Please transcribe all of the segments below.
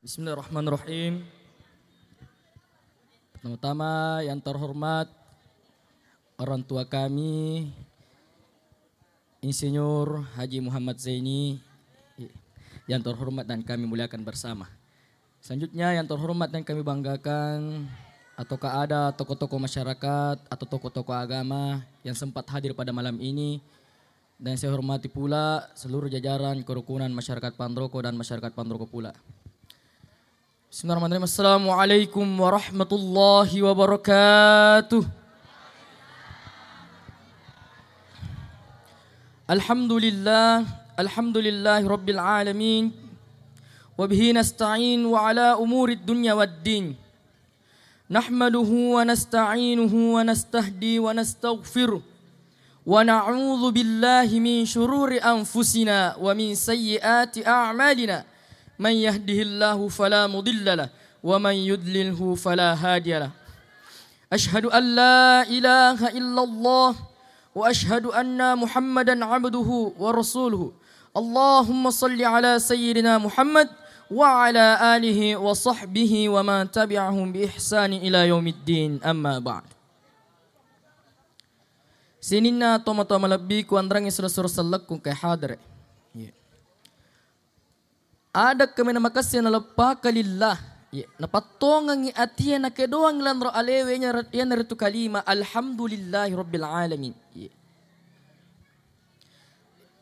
Bismillahirrahmanirrahim. Pertama-tama yang terhormat orang tua kami, Insinyur Haji Muhammad Zaini, yang terhormat dan kami muliakan bersama. Selanjutnya yang terhormat dan kami banggakan, ataukah ada tokoh-tokoh masyarakat atau tokoh-tokoh agama yang sempat hadir pada malam ini. Dan saya hormati pula seluruh jajaran kerukunan masyarakat Pandroko dan masyarakat Pandroko pula. Bismillahirrahmanirrahim. Assalamualaikum warahmatullahi wabarakatuh. Alhamdulillahi rabbil alamin. Wabihi nasta'in wa ala umurid dunya waddin. Nahmaduhu wa nasta'inuhu wa nastahdi wa nastaghfiruh. Wa na'udzu billahi min syururi anfusina wa min sayyiati a'malina. Man yahdihillahu fala mudilla lah wa man yudlilhu fala hadiya lah. Ashhadu an la ilaha illallah wa ashhadu anna Muhammadan abduhu wa rasuluhu. Allahumma salli ala sayyidina Muhammad wa ala alihi wa sahbihi wa man tabi'ahum bi ihsani ila yaumiddin. Amma ba'd. Sinina toma-toma labbi ku andrangi surah-surah salakku kay hadre. Ada kami na makasya na lapakalillah. Napatongang atiya na kedoang landro alewe yan naritu kalima. Alhamdulillahi rabbil alamin.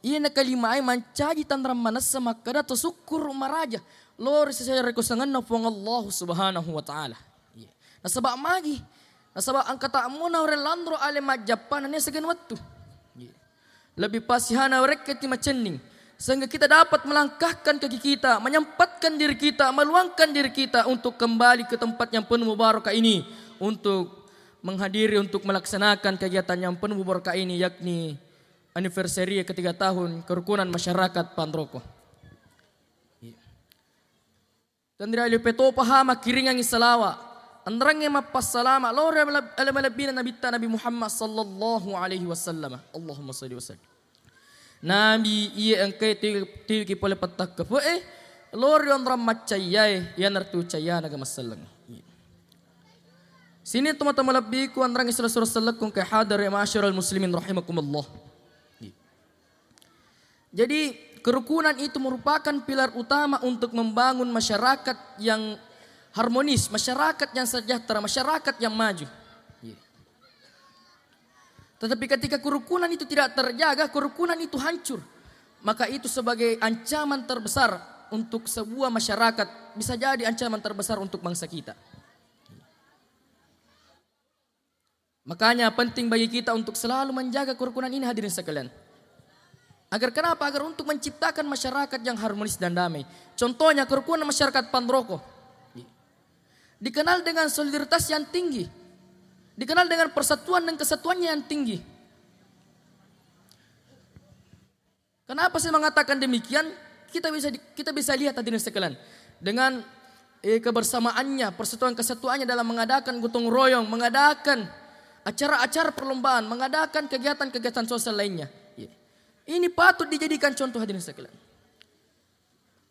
Iyan na kalima ay mancaji tandram manas sa makada to syukur maraja. Lord sa saya rekusangan na pong Allah subhanahu wa ta'ala. Nasaba magi. Nasaba ang kataamo na orang landro ale majapan na sa ganwatu. Lebih pasihana reket ti macenning. Sehingga kita dapat melangkahkan kaki kita, menyempatkan diri kita, meluangkan diri kita untuk kembali ke tempat yang penuh mubarakah ini. Untuk menghadiri, untuk melaksanakan kegiatan yang penuh mubarakah ini, yakni anniversary ketiga tahun kerukunan masyarakat Pandroko. Dan dari peto pahama kiringang isalawa. Andrangnya mapassalama. Lora alamalabina Nabi Muhammad sallallahu alaihi wasallam. Allahumma salli wa sallim. Nabi iya angkai tiki pole patak ke lor yon ram macayai yan artu caya naga masalang. Sini teman-teman lebih ku andrang surah-surah salakung ke hadar ya ma'asyiral muslimin rahimakumullah. Jadi kerukunan itu merupakan pilar utama untuk membangun masyarakat yang harmonis, masyarakat yang sejahtera, masyarakat yang maju. Tetapi ketika kerukunan itu tidak terjaga, kerukunan itu hancur. Maka itu sebagai ancaman terbesar untuk sebuah masyarakat. Bisa jadi ancaman terbesar untuk bangsa kita. Makanya penting bagi kita untuk selalu menjaga kerukunan ini hadirin sekalian. Agar kenapa? Agar untuk menciptakan masyarakat yang harmonis dan damai. Contohnya kerukunan masyarakat Pandroko. Dikenal dengan solidaritas yang tinggi. Dikenal dengan persatuan dan kesatuannya yang tinggi. Kenapa saya mengatakan demikian? Kita bisa lihat hadirin sekalian dengan kebersamaannya, persatuan kesatuannya dalam mengadakan gotong royong, mengadakan acara-acara perlombaan, mengadakan kegiatan-kegiatan sosial lainnya. Ini patut dijadikan contoh hadirin sekalian.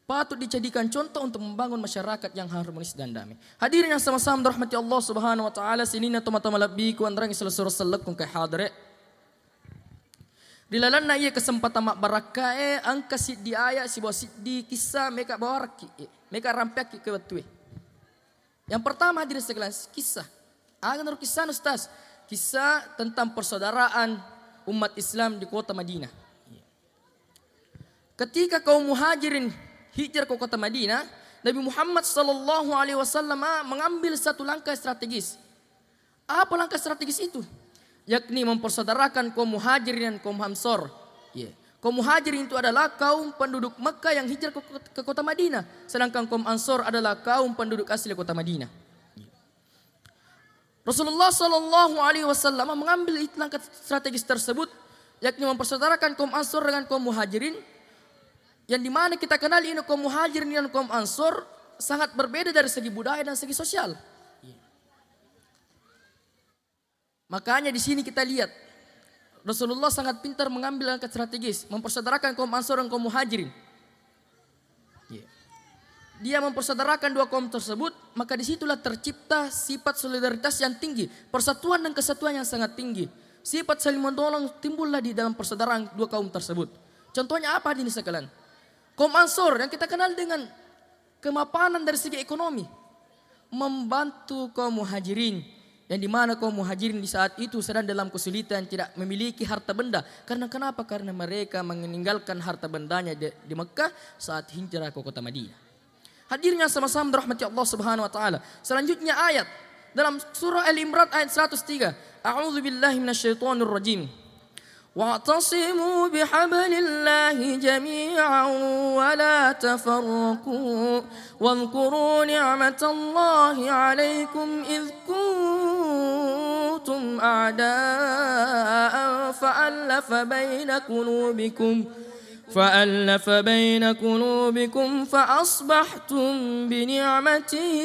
Patut dijadikan contoh untuk membangun masyarakat yang harmonis dan damai. Hadirin yang sama-sama dirahmati Allah Subhanahu wa taala, sinina toma-toma labbi ku andrang surah salak kung kay hadre. Dilalan na iya kesempatan mak barakae ang kasid di aya si bawa di kisah meka bawaraki, meka rampek ke watue. Yang pertama hadirin sekalian kisah. Agan kisah ustaz, kisah tentang persaudaraan umat Islam di kota Madinah. Ketika kaum muhajirin hijrah ke kota Madinah, Nabi Muhammad sallallahu alaihi wasallam mengambil satu langkah strategis. Apa langkah strategis itu? Yakni mempersaudarakan kaum muhajirin dan kaum ansor. Kaum muhajirin itu adalah kaum penduduk Mekah yang hijrah ke kota Madinah, sedangkan kaum ansor adalah kaum penduduk asli kota Madinah. Rasulullah sallallahu alaihi wasallam mengambil langkah strategis tersebut, yakni mempersaudarakan kaum ansor dengan kaum muhajirin. Yang dimana kita kenal ini kaum muhajirin dan kaum ansor sangat berbeda dari segi budaya dan segi sosial. Makanya di sini kita lihat Rasulullah sangat pintar mengambil langkah strategis, mempersaudarakan kaum ansor dan kaum muhajirin. dia mempersaudarakan dua kaum tersebut, maka disitulah tercipta sifat solidaritas yang tinggi, persatuan dan kesatuan yang sangat tinggi. Sifat saling menolong timbullah di dalam persaudaraan dua kaum tersebut. Contohnya apa hadirin sekalian? Kaum Ansor yang kita kenal dengan kemapanan dari segi ekonomi, membantu kaum Muhajirin, yang dimana kaum Muhajirin di saat itu sedang dalam kesulitan, tidak memiliki harta benda. Karena kenapa? Karena mereka meninggalkan harta bendanya di Mekah saat hijrah ke kota Madinah. Hadirnya sama-sama dirahmati Allah Subhanahu wa taala. Selanjutnya ayat dalam surah Al-Imran ayat 103. A'udzu billahi minasyaitonir rajim. Wa'tasimu bihablillahi jami'an wa la tafarraqu wadhkuru ni'matallahi 'alaikum idh kuntum a'da'an فألف بين قلوبكم فأصبحتم بنعمته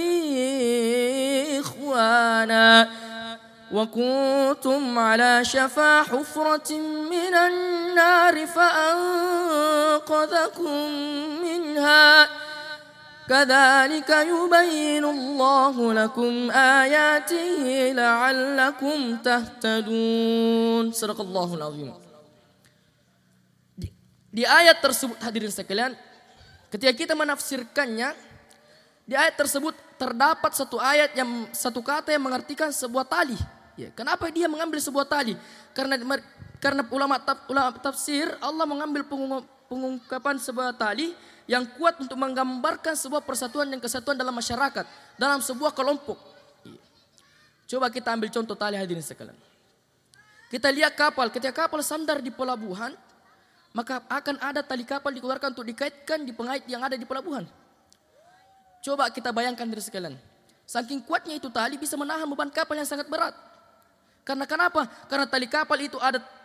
إخوانا وكنتم على شفا حفرة من النار فأنقذكم منها كذلك يبين الله لكم آياته لعلكم تهتدون. صدق الله العظيم. Di ayat tersebut hadirin sekalian, ketika kita menafsirkannya, di ayat tersebut terdapat satu kata yang mengartikan sebuah tali. Ya, kenapa dia mengambil sebuah tali? Karena ulama tafsir Allah mengambil pengungkapan sebuah tali yang kuat untuk menggambarkan sebuah persatuan dan kesatuan dalam masyarakat, dalam sebuah kelompok. Ya. Coba kita ambil contoh tali hadirin sekalian. Kita lihat kapal, ketika kapal sandar di pelabuhan, maka akan ada tali kapal dikeluarkan untuk dikaitkan di pengait yang ada di pelabuhan. Coba kita bayangkan diri sekalian. Saking kuatnya itu tali bisa menahan beban kapal yang sangat berat. Karena kenapa? Karena tali kapal itu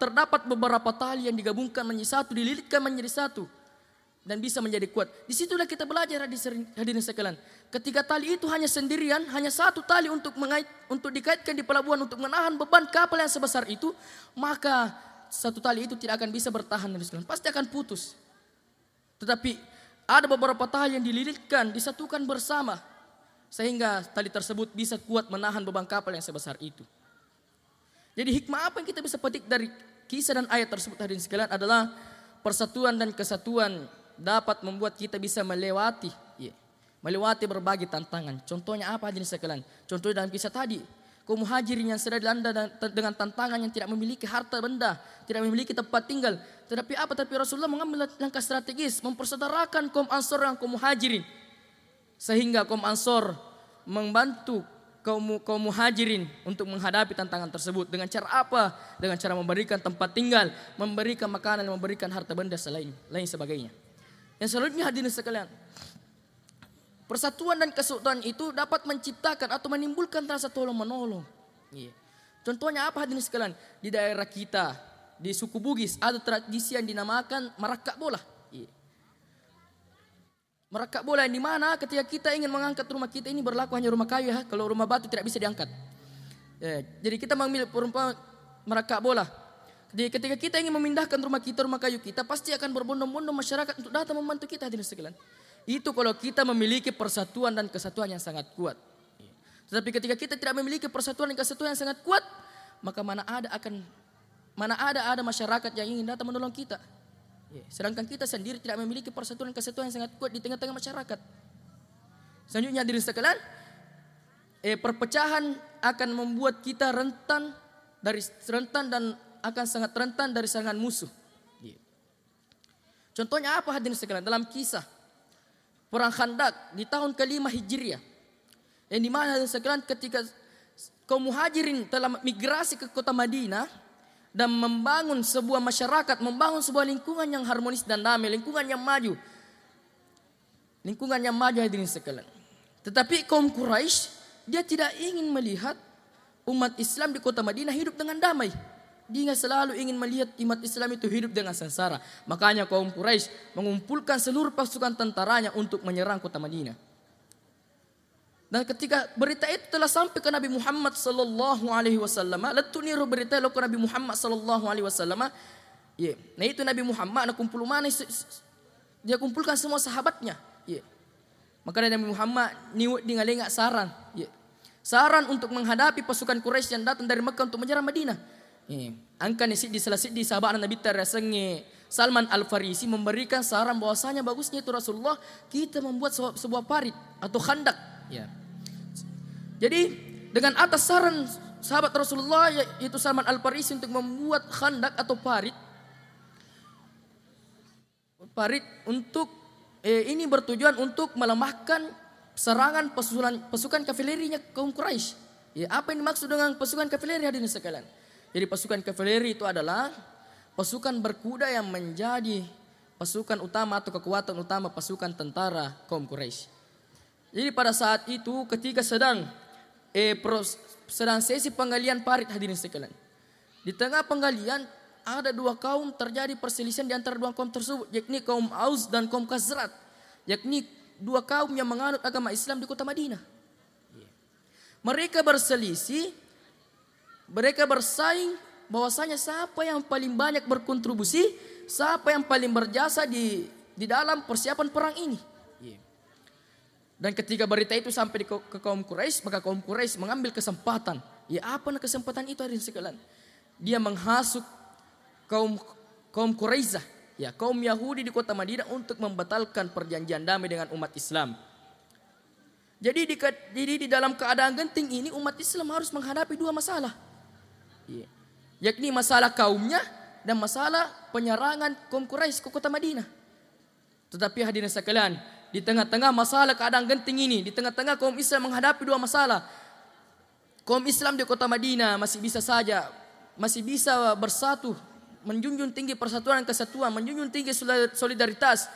terdapat beberapa tali yang digabungkan menjadi satu, dililitkan menjadi satu. Dan bisa menjadi kuat. Disitulah kita belajar hadirin sekalian. Ketika tali itu hanya sendirian, hanya satu tali untuk dikaitkan di pelabuhan untuk menahan beban kapal yang sebesar itu, maka satu tali itu tidak akan bisa bertahan, pasti akan putus. Tetapi ada beberapa tali yang dililitkan, disatukan bersama, sehingga tali tersebut bisa kuat menahan beban kapal yang sebesar itu. Jadi hikmah apa yang kita bisa petik dari kisah dan ayat tersebut hadirin sekalian adalah persatuan dan kesatuan dapat membuat kita bisa melewati berbagai tantangan. Contohnya apa hadirin sekalian? Contohnya dalam kisah tadi, kaum Muhajirin yang sedang dilanda dengan tantangan yang tidak memiliki harta benda, tidak memiliki tempat tinggal. Tapi Rasulullah mengambil langkah strategis, mempersaudarakan kaum Ansor dan kaum Muhajirin. Sehingga kaum Ansor membantu kaum Muhajirin untuk menghadapi tantangan tersebut. Dengan cara apa? Dengan cara memberikan tempat tinggal, memberikan makanan, memberikan harta benda lain sebagainya. Yang selanjutnya hadirin sekalian, persatuan dan kesatuan itu dapat menciptakan atau menimbulkan rasa tolong-menolong. Contohnya apa hadirin sekalian? Di daerah kita, di suku Bugis, ada tradisi yang dinamakan merakak bola. Merakak bola yang dimana ketika kita ingin mengangkat rumah kita, ini berlaku hanya rumah kayu ya. Kalau rumah batu tidak bisa diangkat. Jadi kita mengambil perumpamaan merakak bola. Jadi ketika kita ingin memindahkan rumah kayu kita, pasti akan berbondong-bondong masyarakat untuk datang membantu kita hadirin sekalian. Itu kalau kita memiliki persatuan dan kesatuan yang sangat kuat. Tetapi ketika kita tidak memiliki persatuan dan kesatuan yang sangat kuat, maka mana ada masyarakat yang ingin datang menolong kita. Sedangkan kita sendiri tidak memiliki persatuan dan kesatuan yang sangat kuat di tengah-tengah masyarakat. Selanjutnya hadirin sekalian, perpecahan akan membuat kita rentan dan akan sangat rentan dari serangan musuh. Contohnya apa hadirin sekalian? Dalam kisah Perang Khandaq di tahun ke-5 Hijriah, yang dimana sekalian ketika kaum Muhajirin telah migrasi ke kota Madinah dan membangun sebuah masyarakat, membangun sebuah lingkungan yang harmonis dan damai, lingkungan yang maju hadirin sekalian. Tetapi kaum Quraisy dia tidak ingin melihat umat Islam di kota Madinah hidup dengan damai. Dia selalu ingin melihat umat Islam itu hidup dengan sengsara. Makanya kaum Quraisy mengumpulkan seluruh pasukan tentaranya untuk menyerang kota Madinah. Dan ketika berita itu telah sampai ke Nabi Muhammad sallallahu alaihi wasallam, letu niru berita lo ke Nabi Muhammad sallallahu alaihi wasallam. Nah itu Nabi Muhammad dia kumpulkan semua sahabatnya. Maka Nabi Muhammad niwut di ngalengak saran. Ya. Saran untuk menghadapi pasukan Quraisy yang datang dari Mekah untuk menyerang Madinah. Angka nisi di salah di sahabat Nabi terasenge Salman Al-Farisi memberikan saran bahwasanya bagusnya itu Rasulullah kita membuat sebuah parit atau khandak. Ya. Jadi dengan atas saran sahabat Rasulullah yaitu Salman Al-Farisi untuk membuat khandak atau parit untuk ini bertujuan untuk melemahkan serangan pasukan kavalerinya kaum Quraisy. Ya, apa yang dimaksud dengan pasukan kavaleri hadirin sekalian? Jadi pasukan kavaleri itu adalah pasukan berkuda yang menjadi pasukan utama atau kekuatan utama pasukan tentara kaum Quraisy. Jadi pada saat itu ketika sedang sesi penggalian parit hadirin sekalian. Di tengah penggalian ada dua kaum terjadi perselisihan di antara dua kaum tersebut, yakni kaum Aus dan kaum Khazraj, yakni dua kaum yang menganut agama Islam di kota Madinah. Mereka berselisih, mereka bersaing bahwasanya siapa yang paling banyak berkontribusi, siapa yang paling berjasa di dalam persiapan perang ini. Dan ketika berita itu sampai ke kaum Quraisy, maka kaum Quraisy mengambil kesempatan. Ya apa kesempatan itu hadirin sekalian? Dia menghasut kaum Quraisyah, ya kaum Yahudi di kota Madinah untuk membatalkan perjanjian damai dengan umat Islam. Jadi di dalam keadaan genting ini umat Islam harus menghadapi dua masalah, yakni masalah kaumnya dan masalah penyerangan kaum Quraisy ke kota Madinah. Tetapi hadirin sekalian, di tengah-tengah masalah keadaan genting ini, di tengah-tengah kaum Islam menghadapi dua masalah, kaum Islam di kota Madinah masih bisa bersatu, menjunjung tinggi persatuan dan kesatuan, menjunjung tinggi solidaritas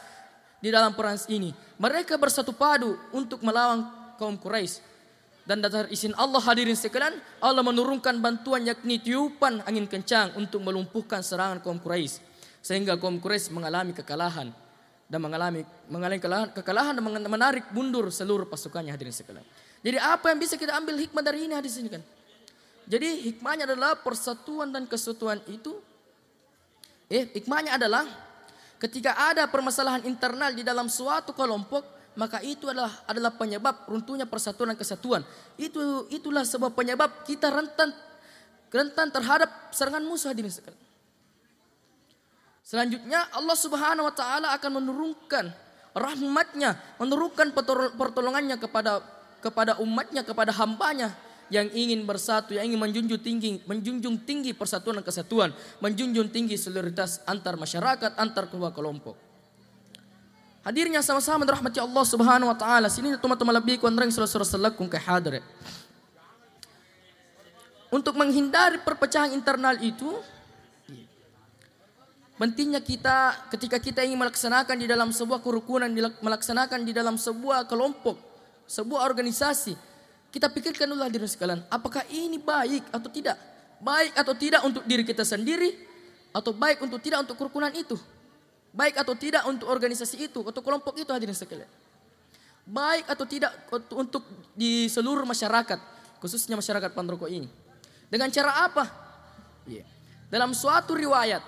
di dalam perang ini. Mereka bersatu padu untuk melawan kaum Quraisy. Dan dasar izin Allah hadirin sekalian, Allah menurunkan bantuan yakni tiupan angin kencang untuk melumpuhkan serangan kaum Quraisy. Sehingga kaum Quraisy mengalami kekalahan dan dan menarik mundur seluruh pasukannya hadirin sekalian. Jadi apa yang bisa kita ambil hikmah dari ini hadirin sekalian? Jadi hikmahnya adalah persatuan dan kesatuan itu. Hikmahnya adalah ketika ada permasalahan internal di dalam suatu kelompok, maka itu adalah penyebab runtuhnya persatuan dan kesatuan. Itulah sebab penyebab kita rentan terhadap serangan musuh hadirin sekalian. Selanjutnya Allah Subhanahu wa taala akan menurunkan rahmatnya, menurunkan pertolongannya kepada umatnya, kepada hambanya yang ingin bersatu, yang ingin menjunjung tinggi persatuan dan kesatuan, menjunjung tinggi solidaritas antar masyarakat, antar kedua kelompok. Hadirnya sama-sama dirahmati Allah Subhanahu wa taala. Sini teman-teman lebih kuandreng sallallahu ke hadir. Untuk menghindari perpecahan internal itu, pentingnya kita ketika kita ingin melaksanakan di dalam sebuah kerukunan, melaksanakan di dalam sebuah kelompok, sebuah organisasi, kita pikirkan dulu hadirin sekalian, apakah ini baik atau tidak? Baik atau tidak untuk diri kita sendiri, atau baik untuk tidak untuk kerukunan itu? Baik atau tidak untuk organisasi itu atau kelompok itu hadirin sekalian? Baik atau tidak untuk di seluruh masyarakat, khususnya masyarakat Pandroko ini? Dengan cara apa? Dalam suatu riwayat,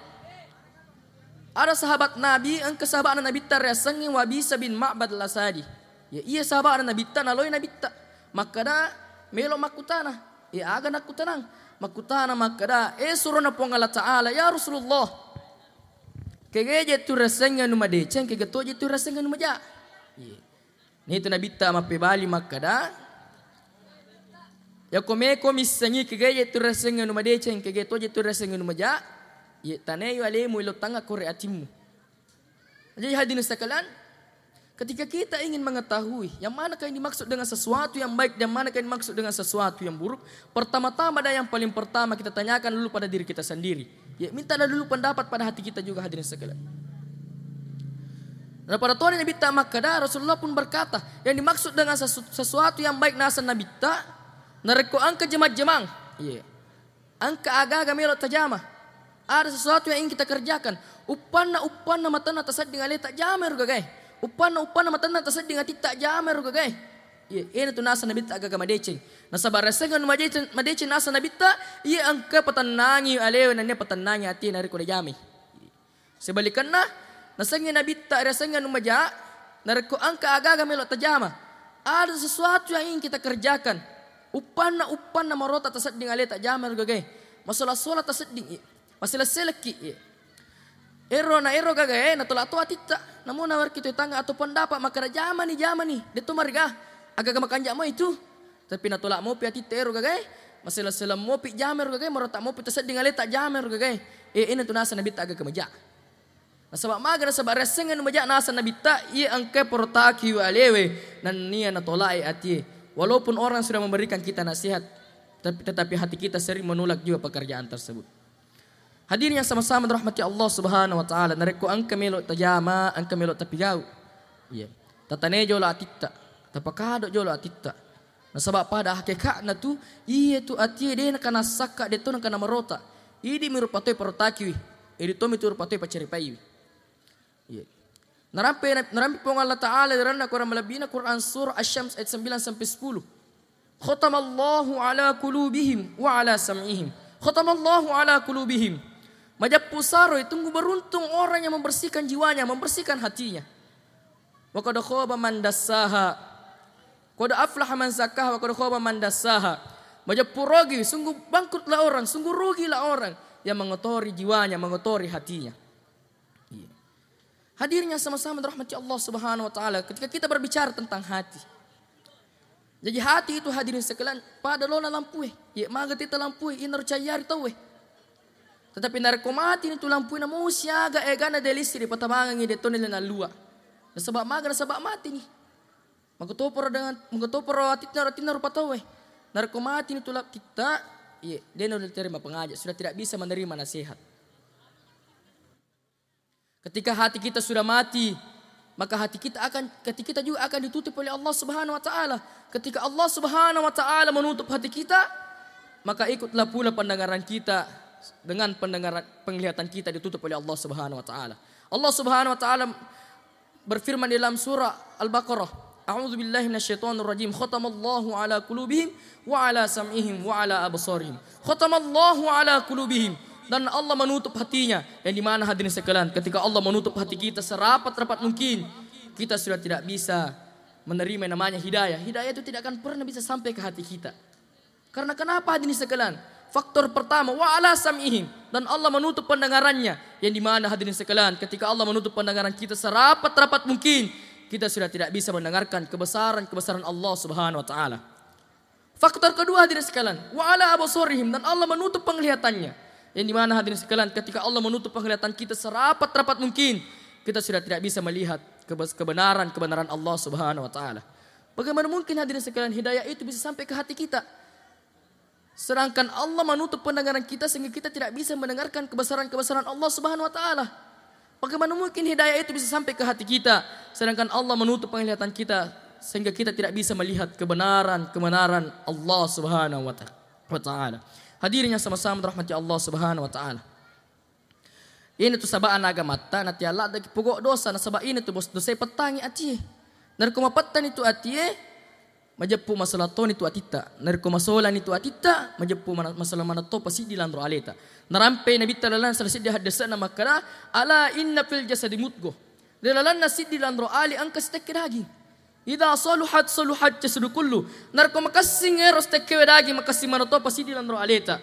ada sahabat Nabi, sahabat Nabi Taryasangi Wabisa bin Ma'bad al-Asadi. Ia sahabat Nabi Tanaloi Nabi Ta. Makada melo makutana, aga nakutanang, makutana makada suruh na Allah Ta'ala ya Rasulullah. Kegeje tu rasanya numa deceng, kegetoje tu rasanya numa ja. Ni tu Nabi Ta mapebali makada. Ya komisanyi kegeje tu rasanya numa deceng, kegetoje tu rasanya numa ja. Taneyo alemu ilo tanga kore atimu. Jadi hadirin sekalian, ketika kita ingin mengetahui yang manakah yang dimaksud dengan sesuatu yang baik dan manakah yang dimaksud dengan sesuatu yang buruk, pertama-tama dan yang paling pertama kita tanyakan dulu pada diri kita sendiri. Minta dulu pendapat pada hati kita juga hadirin sekalian. Dan pada Tuhan Nabi Ta makada Rasulullah pun berkata, yang dimaksud dengan sesuatu yang baik nasa Nabi Ta, nareko angka jemang. Angka aga-aga melot tajama. Ada sesuatu yang ingin kita kerjakan. Upana matana tasad dengan letak jamer gagay. Upana matana tasad dengan titak jamer gagay. Ini tu nasa Nabi Ta agaga madeceng. Nasa barasengan madeceng nasa Nabi Ta, ia angka patanangi alew nanya patanangi hati nariko na jami. Sebalikannya, nasangnya Nabi Ta rasengan umaja, Narko angka agaga melok tajama. Ada sesuatu yang ingin kita kerjakan. Upanna marota tasadding ale tajama gagay. Masalah solat tasadding. Masalah seleki. Ero gagay na tula to atita. Namun nawar kita tangga atau pendapat maka jama ni. Dito marga. Agaga makanja mo itu. Tapi na tula mo pi atita ero gagay. Masalah selam mo pi jamer gagay marota mo pi tasadding ale ta jamer gagay. Ina tu nasa nabi ta agaga maja. Nasabak maga nasabak resengan maja nasa nabita ia angke portaki alewe nan nia natolai ati. Walaupun orang sudah memberikan kita nasihat, tetapi hati kita sering menolak juga pekerjaan tersebut. Hadirin yang sama-sama dirahmati Allah Subhanahu wa taala, nareko angke melo tajama, angke melo tapigau. Iya. Tatane jolo atitta, tapakado jolo atitta. Nasabak pada hakikatna tu iya tu ati de kana sakka de tu kana marota. Idi mirupatoi portaki, idi to miturupatoi paceripai. Narampi pong Allah Ta'ala daran na Quran malabina Quran surah Asy-Syams ayat 9 sampai 10. Khatamallahu ala qulubihim wa ala sam'ihim. Khatamallahu ala qulubihim. Majap pusaro tunggu beruntung orang yang membersihkan jiwanya, membersihkan hatinya. Wa qad khaba man dassaha. Qad aflaha man zakkaha wa qad khaba man dassaha. Majap purogi sungguh bangkrutlah orang, sungguh rugilah orang yang mengotori jiwanya, mengotori hatinya. Hadirnya sama-sama dirahmati Allah Subhanahu wa taala ketika kita berbicara tentang hati. Jadi hati itu hadirin sekalian pada lona lampu ya maga tita lampu inar cayari tawe. Tetapi narkomati itu lampu na musiaga egana delisi di patamangan ide tonel na lua. Nasabak maga nasabak mati ni. Magtopor atit na rupa tawe. Narkomati itu lap kita ya dia tidak terima pengajak, sudah tidak bisa menerima nasihat. Ketika hati kita sudah mati, maka hati kita juga akan ditutup oleh Allah Subhanahu wa taala. Ketika Allah Subhanahu wa taala menutup hati kita, maka ikutlah pula pendengaran kita dengan penglihatan kita ditutup oleh Allah Subhanahu wa taala. Allah Subhanahu wa taala berfirman dalam surah Al-Baqarah, A'udzu billahi minasyaitonir rajim. Khatamallahu ala qulubihim wa ala sam'ihim wa ala absarihim. Khatamallahu ala qulubihim. Dan Allah menutup hatinya. Yang dimana hadirin sekalian, ketika Allah menutup hati kita serapat-rapat mungkin, kita sudah tidak bisa menerima namanya hidayah. Hidayah itu tidak akan pernah bisa sampai ke hati kita. Karena kenapa hadirin sekalian? Faktor pertama, wa ala sam'ihim. Dan Allah menutup pendengarannya. Yang dimana hadirin sekalian, ketika Allah menutup pendengaran kita serapat-rapat mungkin, kita sudah tidak bisa mendengarkan kebesaran Allah Subhanahu wa taala. Faktor kedua hadirin sekalian, wa ala absarihim. Dan Allah menutup penglihatannya. Yang dimana hadirin sekalian, ketika Allah menutup penglihatan kita serapat-rapat mungkin, kita sudah tidak bisa melihat kebenaran Allah Subhanahu wa taala. Bagaimana mungkin hadirin sekalian hidayah itu bisa sampai ke hati kita? Sedangkan Allah menutup pendengaran kita sehingga kita tidak bisa mendengarkan kebesaran Allah Subhanahu wa taala. Bagaimana mungkin hidayah itu bisa sampai ke hati kita sedangkan Allah menutup penglihatan kita sehingga kita tidak bisa melihat kebenaran Allah Subhanahu wa taala. Hadirin yang sama-sama dirahmati Allah Subhanahu wa taala. Ini tu sabaan agama mata nanti Allah dagi pokok dosa na sabab ini tu bos dosa petangi ati. Narko mapatan itu ati majapu masalah ton itu atita. Narko masalah itu atita majapu masalah mana to pasi di landro aleta. Narampe nabi talalan salsid hadasa na makara ala inna fil jasadi mudgo. Dalalan nasid di landro ali angkas tekiragi. Ida saluhat jasadu kullu. Narko makasing eros tekewe dagi makasing manoto pasi di landro aleta.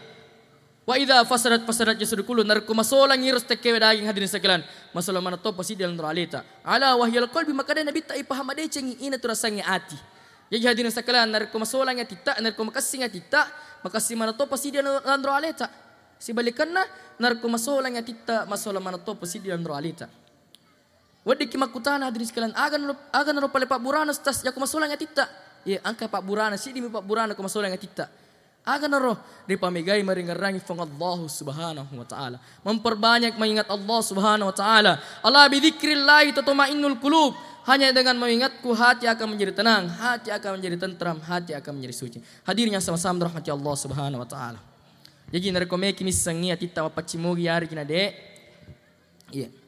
Wa ida fasadat jasadu kullu. Narko masolang eros tekewe dagi hadirin sekalian. Masolang manoto pasi di landro aleta. Ala wahyal qalbi makada nabi ta ipaham ade cengi ina turasangi ati. Jadi hadirin sekalian narko masolang ya tita narko makasing ya tita makasing manoto pasi di landro aleta. Sibalikanna narko masolang ya tita masolang manoto pasi di landro aleta. Wadi kimakutana hadirin sekalian agan ro pale Pak Burana stas ya kumasolang atita. Ya angka Pak Burana sidi Pak Burana kumasolang atita. Agan ro di pamigay maringarangi fang Allah Subhanahu wa taala. Memperbanyak mengingat Allah Subhanahu wa taala. Allah bi dzikrillah tatmainnul qulub. Hanya dengan mengingatku hati akan menjadi tenang, hati akan menjadi tentram, hati akan menjadi suci. Hadirin yang sama-sama dirahmati Allah Subhanahu wa taala. Jadi narkomeki misangi atita mapacimogi yari kinade. Iya.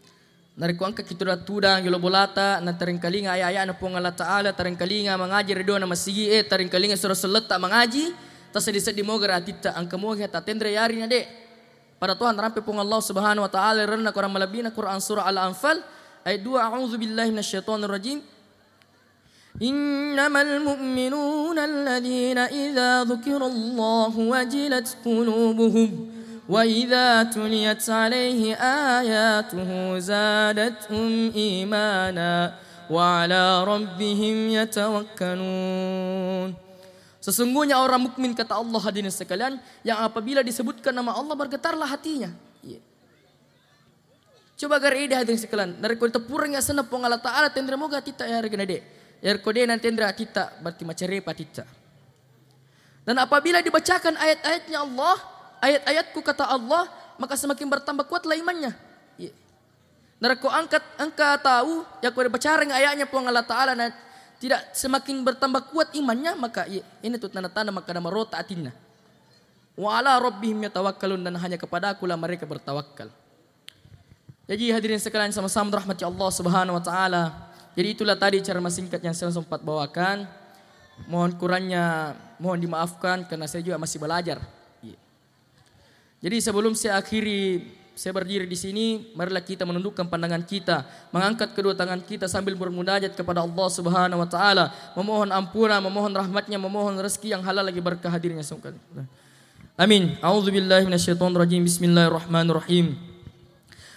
Nariko angka kitura tudang yolo bolata na taringkalinga aya na pong Allah Ta'ala taringkalinga mengaji redo na masigi taringkalinga surah seleta mengaji tas sedisa di moga ratita angka moga ta tendre yari na de pada Tuhan rampe pong Allah Subhanahu wa taala rena Quran malabina Quran surah Al-Anfal ayat 2 a'udzu billahi minasyaitonir rajim إنما المؤمنون الذين إذا ذكر الله وجلت قلوبهم وإذا تليت عليه آياته زادتهم إيمانا وعلى ربهم يتوكلون. Sesungguhnya orang mukmin, kata Allah, hadirin sekalian, yang apabila disebutkan nama Allah bergetarlah hatinya. Coba garide hadirin sekalian, dari kau tepurang yang senap pong Allah Ta'ala tendra moga tita ya regana de. Ya kode nanti tendra tita berarti macarepa tita. Dan apabila dibacakan ayat-ayatnya Allah, ayat-ayatku kata Allah, maka semakin bertambah kuatlah imannya. Nara kau angkat tahu ya kau dibacakan ayatnya pong Allah Ta'ala tidak semakin bertambah kuat imannya, maka ini tuh tanda-tanda maka nama rota atinna. Wa ala rabbihim yatawakkalun, dan hanya kepada Aku lah mereka bertawakal. Jadi hadirin sekalian sama-sama rahmati Allah Subhanahu wa taala. Jadi itulah tadi cara singkat yang saya sempat bawakan. Mohon kurangnya mohon dimaafkan karena saya juga masih belajar. Jadi sebelum saya akhiri, saya berdiri di sini, marilah kita menundukkan pandangan kita, mengangkat kedua tangan kita sambil bermunajat kepada Allah Subhanahu wa taala, memohon ampunan, memohon rahmatnya, memohon rezeki yang halal lagi berkah hadirnya semua. Amin. A'udzubillahi minasyaitonirrajim. Bismillahirrahmanirrahim.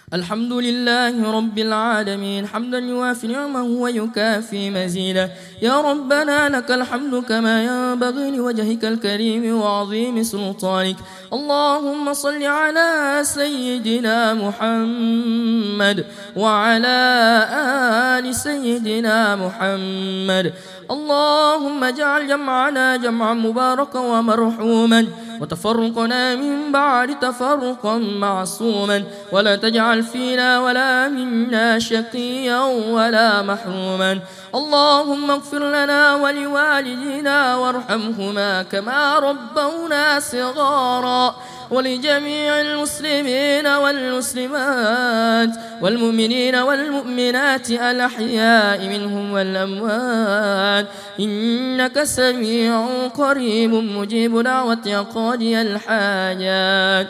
الحمد لله رب العالمين حمدا يوافي نعمه ويكافي مزيدا يا ربنا لك الحمد كما ينبغي لوجهك الكريم وعظيم سلطانك اللهم صل على سيدنا محمد وعلى آل سيدنا محمد اللهم اجعل جمعنا جمعا مباركا ومرحوما وتفرقنا من بعد تفرقا معصوما ولا تجعل فينا ولا منا شقيا ولا محروما اللهم اغفر لنا ولوالدينا وارحمهما كما ربونا صغارا ولجميع المسلمين والمسلمات والمؤمنين والمؤمنات الأحياء منهم والأموات إنك سميع قريب مجيب دعوة قاضي الحاجات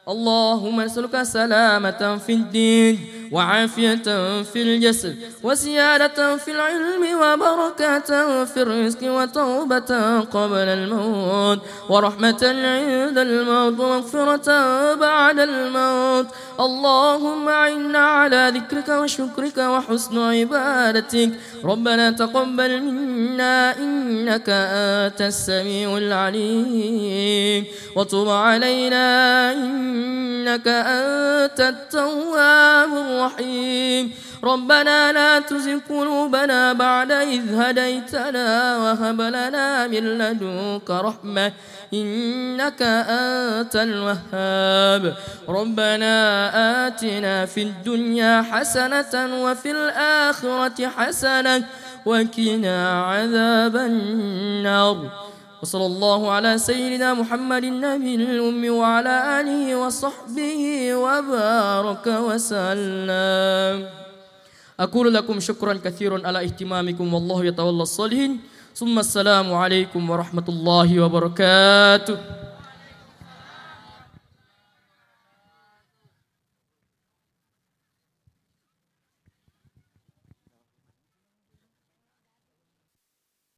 اللهم نسألك سلامة في الدين وعافية في الجسد وزيادة في العلم وبركة في الرزق وتوبة قبل الموت ورحمة عند الموت ومغفرة بعد الموت اللهم أعنا على ذكرك وشكرك وحسن عبادتك ربنا تقبل منا إنك أنت السميع العليم وتب علينا إنك أنت التواب الرحيم ربنا لا تزغ قلوبنا بعد إذ هديتنا وهب لنا من لدنك رحمة إنك أنت الوهاب ربنا آتنا في الدنيا حسنة وفي الآخرة حسنة وقنا عذاب النار وصلى الله على سيدنا محمد النبي الأمي وعلى آله وصحبه وبارك وسلم أقول لكم شكرا كثيرا على اهتمامكم والله يتولى الصالحين ثم السلام عليكم ورحمة الله وبركاته.